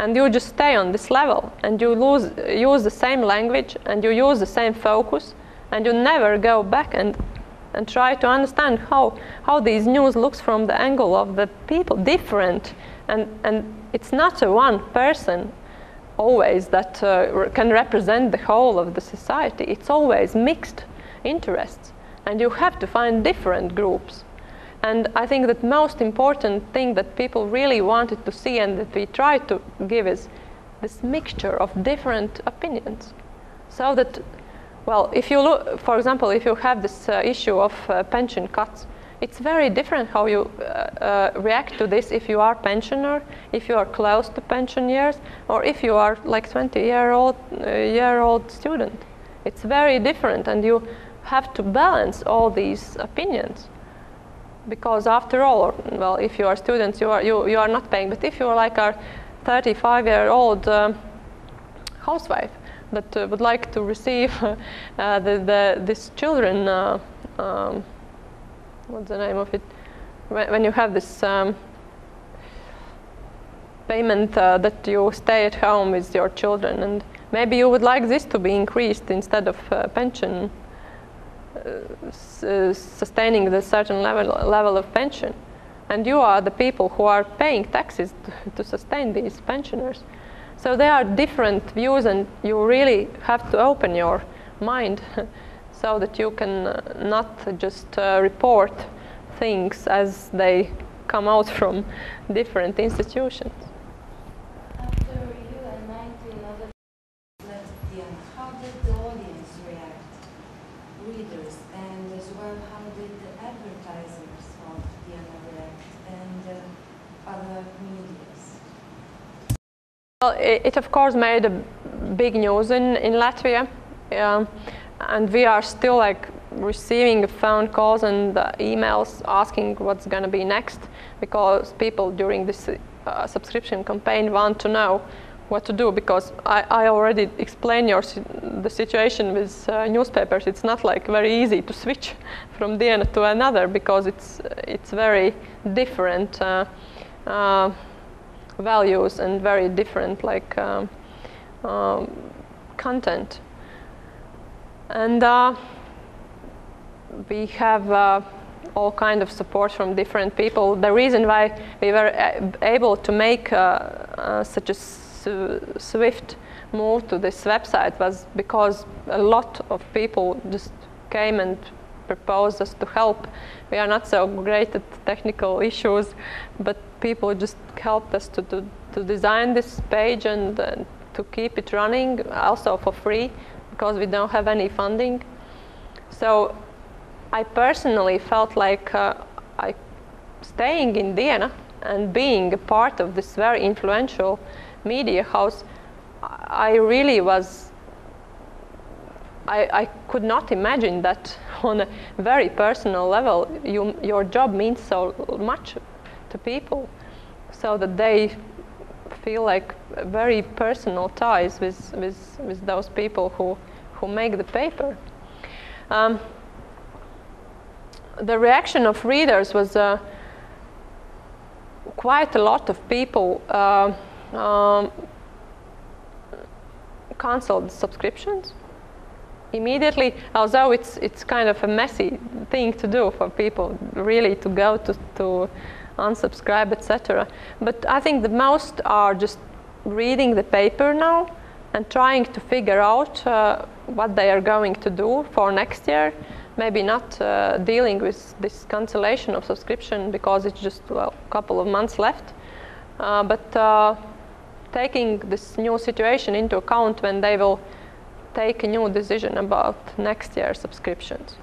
and you just stay on this level, and you use the same language, and you use the same focus, and you never go back and try to understand how these news looks from the angle of the people, different, and it's not a one person always that can represent the whole of the society. It's always mixed interests, and you have to find different groups. And I think that most important thing that people really wanted to see and that we try to give is this mixture of different opinions. So that, well, if you look, for example, if you have this issue of pension cuts, it's very different how you react to this if you are pensioner, if you are close to pension years, or if you are like 20-year-old student. It's very different, and you have to balance all these opinions. Because after all, well, if you are students, you are not paying. But if you are like a 35-year-old housewife that would like to receive these children, what's the name of it? When you have this payment that you stay at home with your children, and maybe you would like this to be increased instead of pension. Sustaining the certain level of pension, and you are the people who are paying taxes to sustain these pensioners. So there are different views, and you really have to open your mind so that you can not just report things as they come out from different institutions. After you and 19 other left Vienna, how did the audience react? Readers, and as well, how did the advertisers of Vienna react, and other medias? Well, it of course made a big news in Latvia, and we are still like receiving phone calls and emails asking what's going to be next, because people during this subscription campaign want to know what to do, because I already explained the situation with newspapers. It's not like very easy to switch from one to another, because it's very different values and very different like content. And we have all kind of support from different people. The reason why we were able to make such a swift move to this website was because a lot of people just came and proposed us to help. We are not so great at technical issues, but people just helped us to design this page and to keep it running, also for free, because we don't have any funding. So I personally felt like staying in Vienna and being a part of this very influential media house, I really was, I could not imagine that on a very personal level your job means so much to people, so that they feel like very personal ties with those people who make the paper. The reaction of readers was quite a lot of people canceled subscriptions immediately, although it's kind of a messy thing to do for people really to go to unsubscribe, etc. But I think the most are just reading the paper now and trying to figure out what they are going to do for next year. Maybe not dealing with this cancellation of subscription because it's just a couple of months left, but taking this new situation into account when they will take a new decision about next year's subscriptions.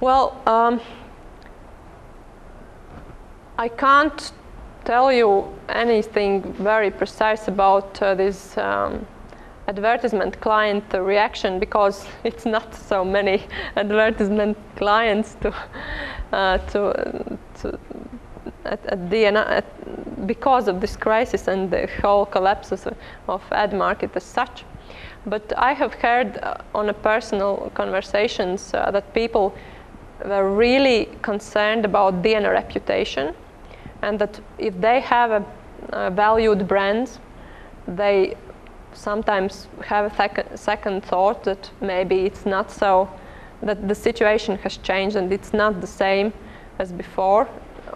Well, I can't tell you anything very precise about this advertisement client reaction, because it's not so many advertisement clients because of this crisis and the whole collapse of ad market as such. But I have heard on a personal conversations that people were really concerned about DNA reputation, and that if they have a valued brand, they sometimes have a second thought that maybe it's not so, that the situation has changed and it's not the same as before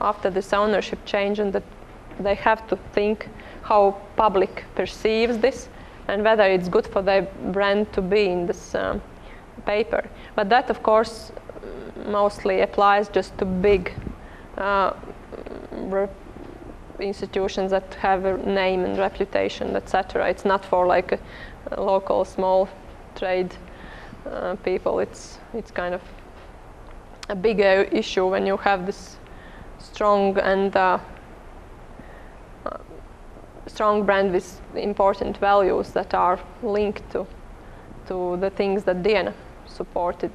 after this ownership change, and that they have to think how public perceives this and whether it's good for their brand to be in this paper. But that, of course, mostly applies just to big institutions that have a name and reputation, etc. It's not for like a local small trade people. It's kind of a bigger issue when you have this strong and strong brand with important values that are linked to the things that Diena supported.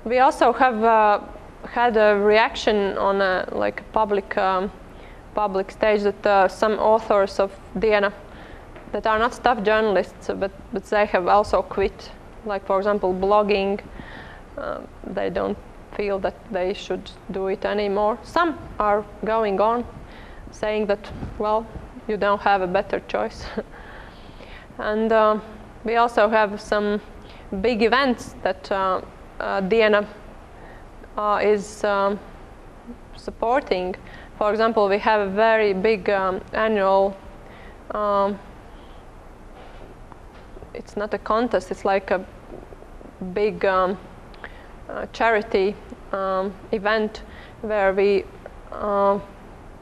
We also have had a reaction on a public stage that some authors of Diena that are not staff journalists, but they have also quit. Like, for example, blogging. They don't feel that they should do it anymore. Some are going on, saying that, well, you don't have a better choice. And we also have some big events that Diena is supporting. For example, we have a very big annual, it's not a contest, it's like a big charity event where we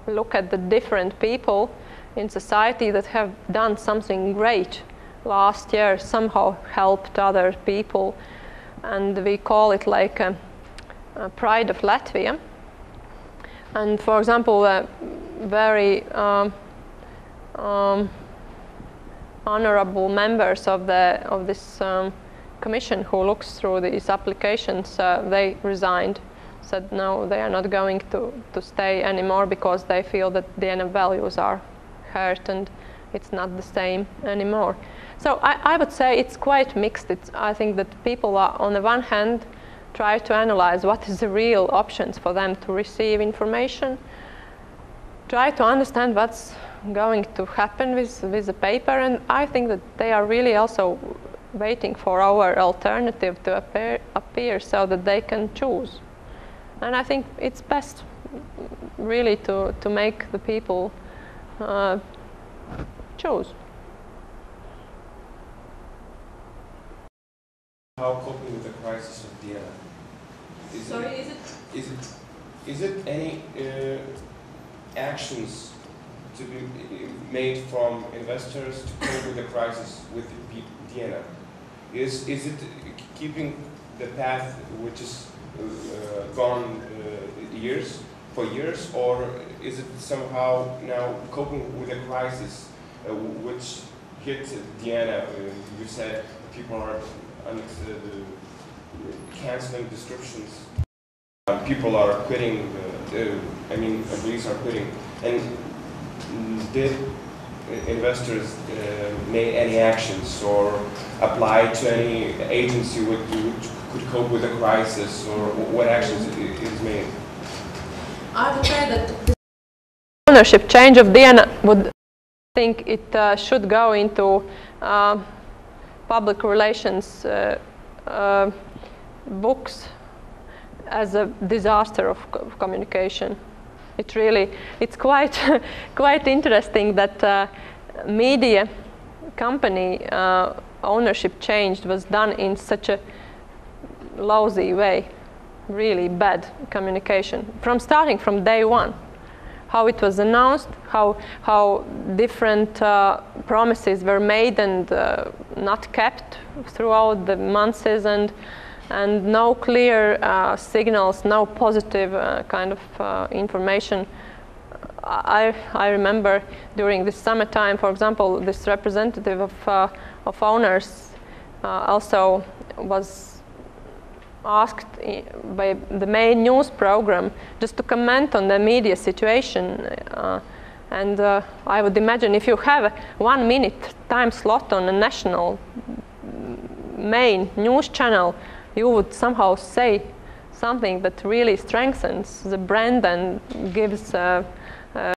look at the different people in society that have done something great last year, somehow helped other people, and we call it like a Pride of Latvia. And for example, very honorable members of this commission who looks through these applications, they resigned, said no, they are not going to stay anymore because they feel that Diena values are hurt and it's not the same anymore. So I would say it's quite mixed. I think that people are, on the one hand, try to analyze what is the real options for them to receive information, try to understand what's going to happen with the paper, and I think that they are really also waiting for our alternative to appear so that they can choose. And I think it's best really to make the people choose. How coping with the crisis of Diena? Is it any actions to be made from investors to cope with the crisis with Diena? Is it keeping the path which is gone for years, or is it somehow now coping with the crisis which hit Diena? You said people are canceling descriptions. People are quitting. Employees are quitting. And did investors make any actions or apply to any agency which could cope with the crisis, or what actions is made? I would say that the ownership change of Diena would think it should go into public relations books as a disaster of communication. It's quite quite interesting that media company ownership change was done in such a lousy way, really bad communication starting from day one. How it was announced, how different promises were made and not kept throughout the months, and no clear signals, no positive kind of information. I remember during the summertime, for example, this representative of owners also was asked by the main news program just to comment on the media situation, and I would imagine if you have a 1 minute time slot on a national main news channel, you would somehow say something that really strengthens the brand and gives